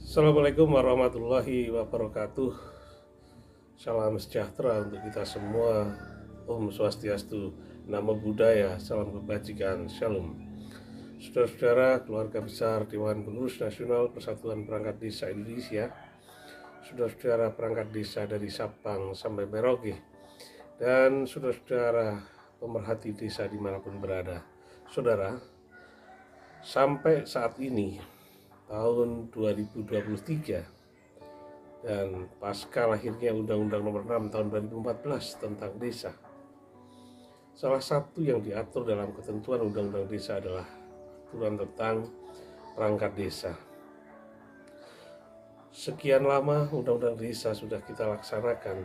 Assalamualaikum warahmatullahi wabarakatuh. Salam sejahtera untuk kita semua. Om Swastiastu, Namo Buddhaya, salam kebajikan, Shalom. Saudara-saudara, keluarga besar Dewan Pengurus Nasional Persatuan Perangkat Desa Indonesia, saudara-saudara perangkat desa dari Sabang sampai Merauke, dan saudara-saudara pemerhati desa dimanapun berada. Saudara, sampai saat ini tahun 2023 dan pasca lahirnya Undang-Undang Nomor 6 tahun 2014 tentang desa, salah satu yang diatur dalam ketentuan Undang-Undang Desa adalah aturan tentang perangkat desa. Sekian lama Undang-Undang Desa sudah kita laksanakan,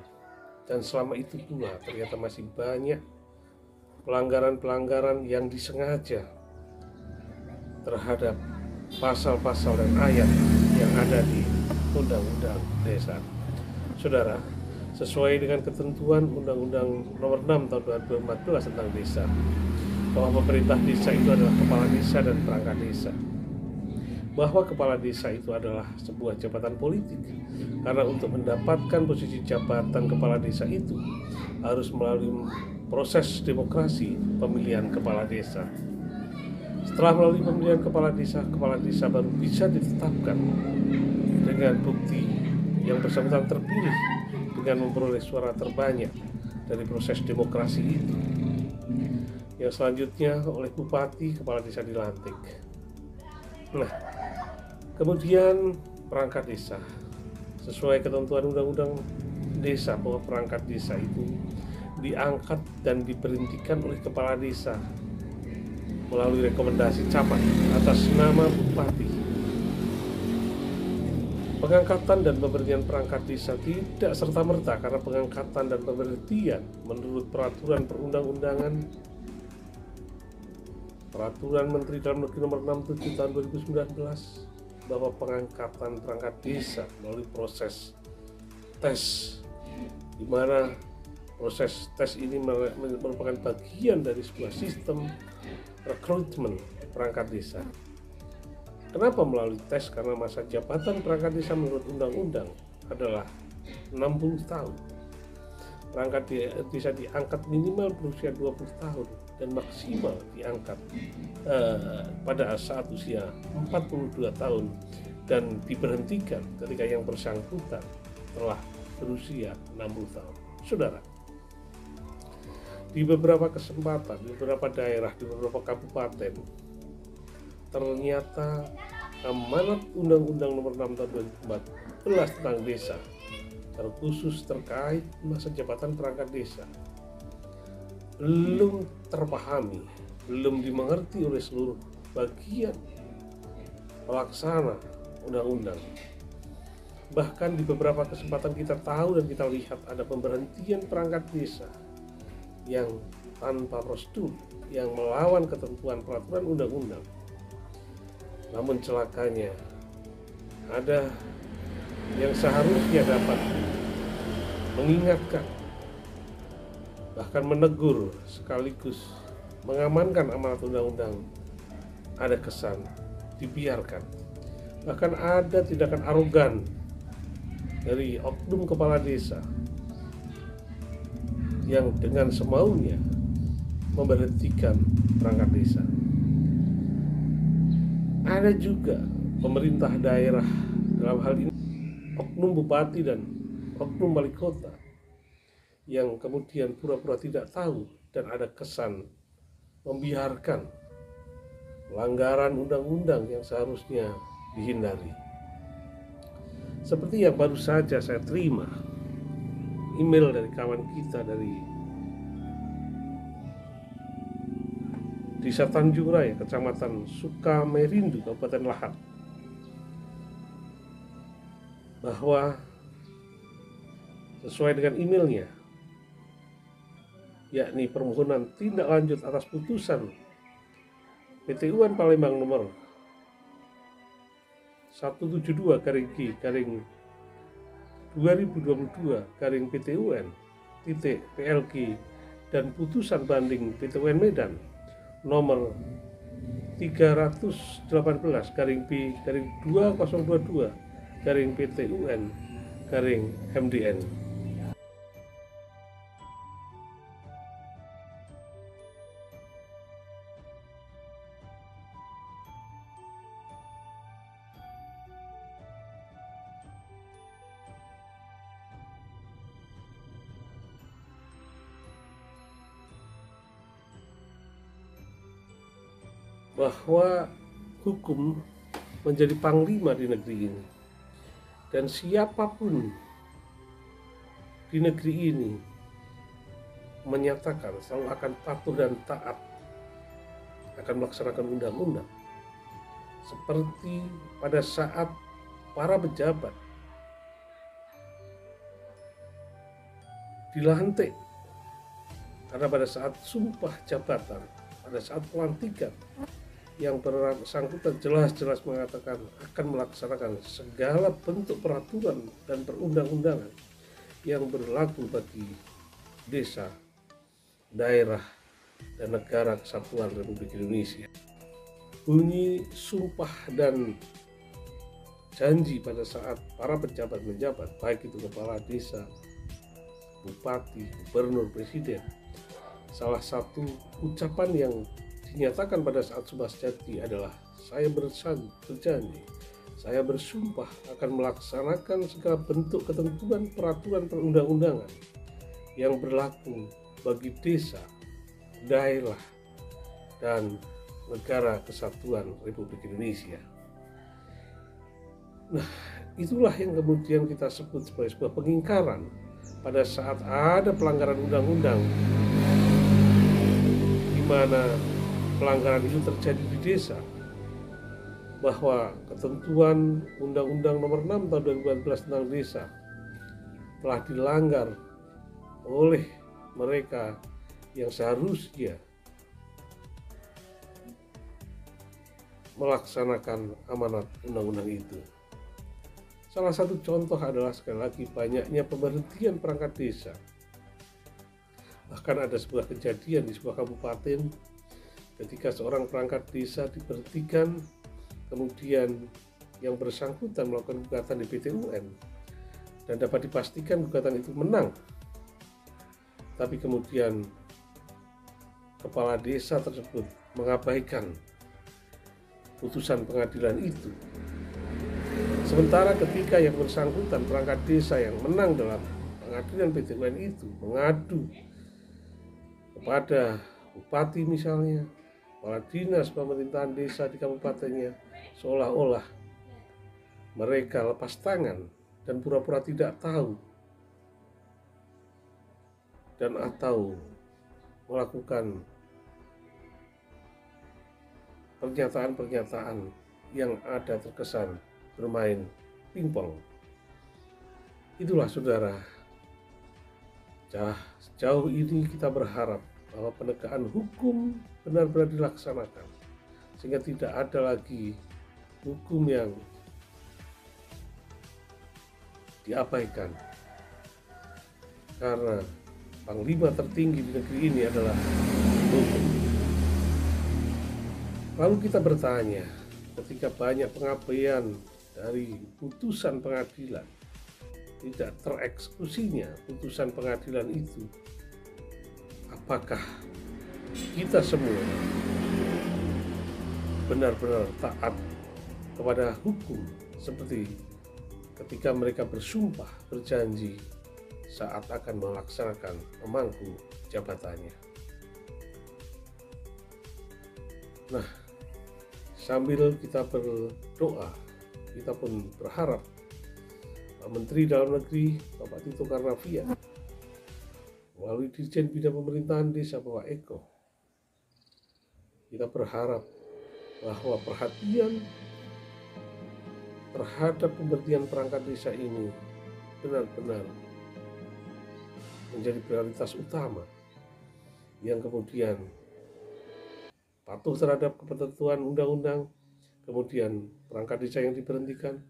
dan selama itu pula ternyata masih banyak pelanggaran-pelanggaran yang disengaja terhadap pasal-pasal dan ayat yang ada di Undang-Undang Desa. Saudara, sesuai dengan ketentuan Undang-Undang Nomor 6 tahun 2014 tentang desa, bahwa pemerintah desa itu adalah kepala desa dan perangkat desa. Bahwa kepala desa itu adalah sebuah jabatan politik, karena untuk mendapatkan posisi jabatan kepala desa itu harus melalui proses demokrasi pemilihan kepala desa. Setelah melalui pemilihan kepala desa baru bisa ditetapkan dengan bukti yang bersangkutan terpilih dengan memperoleh suara terbanyak dari proses demokrasi itu. Yang selanjutnya oleh bupati kepala desa dilantik. Nah, kemudian perangkat desa, sesuai ketentuan Undang-Undang Desa, bahwa perangkat desa itu diangkat dan diberhentikan oleh kepala desa melalui rekomendasi camat atas nama bupati. Pengangkatan dan pemberhentian perangkat desa tidak serta-merta, karena pengangkatan dan pemberhentian menurut peraturan perundang-undangan, Peraturan Menteri Dalam Negeri Nomor 67 Tahun 2019, bahwa pengangkatan perangkat desa melalui proses tes, di mana proses tes ini merupakan bagian dari sebuah sistem rekrutmen perangkat desa. Kenapa melalui tes? Karena masa jabatan perangkat desa menurut undang-undang adalah 60 tahun. Perangkat desa diangkat minimal berusia 20 tahun dan maksimal diangkat pada saat usia 42 tahun dan diberhentikan ketika yang bersangkutan telah berusia 60 tahun. Saudara, di beberapa kesempatan, di beberapa daerah, di beberapa kabupaten, ternyata amanat Undang-Undang Nomor 6 Tahun 2014 tentang desa, terkhusus terkait masa jabatan perangkat desa, belum terpahami, belum dimengerti oleh seluruh bagian pelaksana undang-undang. Bahkan di beberapa kesempatan kita tahu dan kita lihat ada pemberhentian perangkat desa yang tanpa prosedur, yang melawan ketentuan peraturan undang-undang. Namun celakanya, ada yang seharusnya dapat mengingatkan, bahkan menegur sekaligus mengamankan amanat undang-undang, ada kesan dibiarkan. Bahkan ada tindakan arogan dari oknum kepala desa yang dengan semaunya memberhentikan perangkat desa. Ada juga pemerintah daerah, dalam hal ini oknum bupati dan oknum wali kota, yang kemudian pura-pura tidak tahu dan ada kesan membiarkan pelanggaran undang-undang yang seharusnya dihindari. Seperti yang baru saja saya terima email dari kawan kita dari Desa Tanjung Raya, Kecamatan Sukamerindu, Kabupaten Lahat, bahwa sesuai dengan emailnya, yakni permohonan tindak lanjut atas putusan PT UN Palembang nomor 172/2022/PT UN dan putusan banding PT UN Medan nomor 318/B/2022 garing PTUN garing MDN. Bahwa hukum menjadi panglima di negeri ini, dan siapapun di negeri ini menyatakan selalu akan patuh dan taat, akan melaksanakan undang-undang seperti pada saat para pejabat dilantik, karena pada saat sumpah jabatan, pada saat pelantikan, yang bersangkutan jelas-jelas mengatakan akan melaksanakan segala bentuk peraturan dan perundang-undangan yang berlaku bagi desa, daerah, dan negara kesatuan Republik Indonesia. Bunyi sumpah dan janji pada saat para pejabat menjabat, baik itu kepala desa, bupati, gubernur, presiden, salah satu ucapan yang dinyatakan pada saat Sumpah Sejati adalah saya berjanji, saya bersumpah akan melaksanakan segala bentuk ketentuan peraturan perundang-undangan yang berlaku bagi desa, daerah, dan negara kesatuan Republik Indonesia. Nah, itulah yang kemudian kita sebut sebagai sebuah pengingkaran pada saat ada pelanggaran undang-undang, di mana pelanggaran itu terjadi di desa, bahwa ketentuan Undang-Undang Nomor 6 Tahun 2014 tentang desa telah dilanggar oleh mereka yang seharusnya melaksanakan amanat undang-undang itu. Salah satu contoh adalah sekali lagi banyaknya pemberhentian perangkat desa. Bahkan ada sebuah kejadian di sebuah kabupaten ketika seorang perangkat desa diberhentikan, kemudian yang bersangkutan melakukan gugatan di PT-UN, dan dapat dipastikan gugatan itu menang. Tapi kemudian kepala desa tersebut mengabaikan putusan pengadilan itu. Sementara ketika yang bersangkutan perangkat desa yang menang dalam pengadilan PT-UN itu mengadu kepada bupati misalnya, kepala dinas pemerintahan desa di kabupatennya, seolah-olah mereka lepas tangan dan pura-pura tidak tahu dan atau melakukan pernyataan-pernyataan yang ada terkesan bermain pingpong. Itulah saudara, sejauh ini kita berharap bahwa penegakan hukum benar-benar dilaksanakan, sehingga tidak ada lagi hukum yang diabaikan, karena panglima tertinggi di negeri ini adalah hukum. Lalu kita bertanya, ketika banyak pengabaian dari putusan pengadilan, tidak tereksekusinya putusan pengadilan itu, apakah kita semua benar-benar taat kepada hukum seperti ketika mereka bersumpah berjanji saat akan melaksanakan memangku jabatannya? Nah, sambil kita berdoa, kita pun berharap Pak Menteri Dalam Negeri Bapak Tito Karnavian melalui Dirjen Bidang Pemerintahan Desa Bapak Eko, kita berharap bahwa perhatian terhadap pemberhentian perangkat desa ini benar-benar menjadi prioritas utama, yang kemudian patuh terhadap ketentuan undang-undang, kemudian perangkat desa yang diberhentikan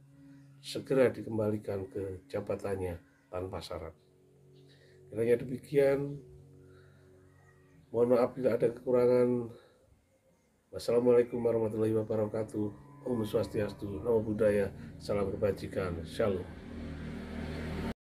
segera dikembalikan ke jabatannya tanpa syarat. Kiranya demikian. Mohon maaf bila ada kekurangan. Wassalamualaikum warahmatullahi wabarakatuh. Om Swastiastu, Namo Buddhaya, salam kebajikan, Shalom.